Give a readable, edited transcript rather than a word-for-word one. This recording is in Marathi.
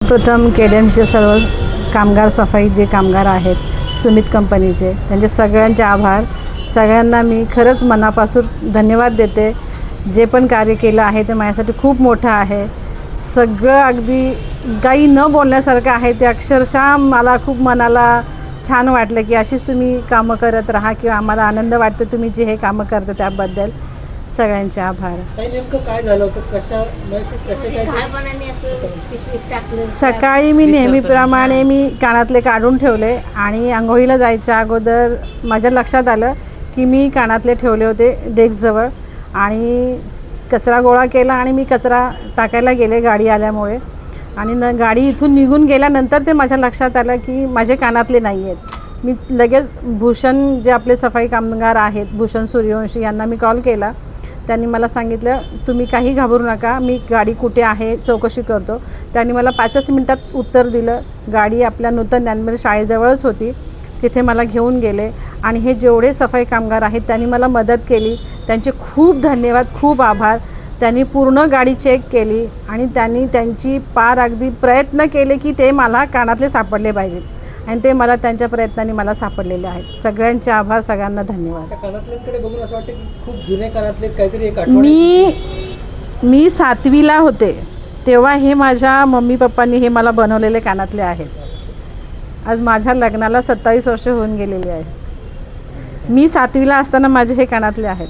प्रथम KDMचे सर्व कामगार सफाई जे कामगार आहेत सुमित कंपनीचे, त्यांचे सगळ्यांचे आभार. सगळ्यांना मी खरंच मनापासून धन्यवाद देते. जे पण कार्य केलं आहे ते माझ्यासाठी खूप मोठं आहे. सगळं अगदी काही न बोलण्यासारखं आहे. ते अक्षरशः मला खूप मनाला छान वाटलं की अशीच तुम्ही कामं करत राहा किंवा आम्हाला आनंद वाटतो तुम्ही जे हे कामं करता त्याबद्दल. सगळ्यांचे आभार. नेमकं काय झालं होतं, सकाळी मी नेहमीप्रमाणे मी कानातले काढून ठेवले आणि अंघोळीला जायच्या अगोदर माझ्या लक्षात आलं की मी कानातले ठेवले होते डेस्कजवळ आणि कचरा गोळा केला आणि मी कचरा टाकायला गेले गाडी आल्यामुळे. आणि गाडी इथून निघून गेल्यानंतर ते माझ्या लक्षात आलं की माझे कानातले नाही आहेत. मी लगेच भूषण जे आपले सफाई कामगार आहेत, भूषण सूर्यवंशी यांना मी कॉल केला. त्यांनी मला सांगितलं तुम्ही काही घाबरू नका, मी गाडी कुठे आहे चौकशी करतो. त्यांनी मला 5 मिनिटात उत्तर दिलं. गाडी आपल्या नूतन ज्ञानमंदिर शाळेजवळच होती. तिथे मला घेऊन गेले आणि हे जेवढे सफाई कामगार आहेत त्यांनी मला मदत केली. त्यांचे खूप धन्यवाद, खूप आभार. त्यांनी पूर्ण गाडी चेक केली आणि त्यांनी त्यांची पार अगदी प्रयत्न केले की ते मला कानातले सापडले पाहिजेत आणि ते मला त्यांच्या प्रयत्नांनी मला सापडलेले आहेत. सगळ्यांचे आभार, सगळ्यांना धन्यवाद. कानातल्यांकडे बघून असं वाटतं की खूप जुने कानातले काहीतरी एक मी 7वीला होते तेव्हा हे माझ्या मम्मी पप्पांनी हे मला बनवलेले कानातले आहेत. आज माझ्या लग्नाला 27 वर्ष होऊन गेलेली आहेत. मी 7वीला असताना माझे हे कानातले आहेत.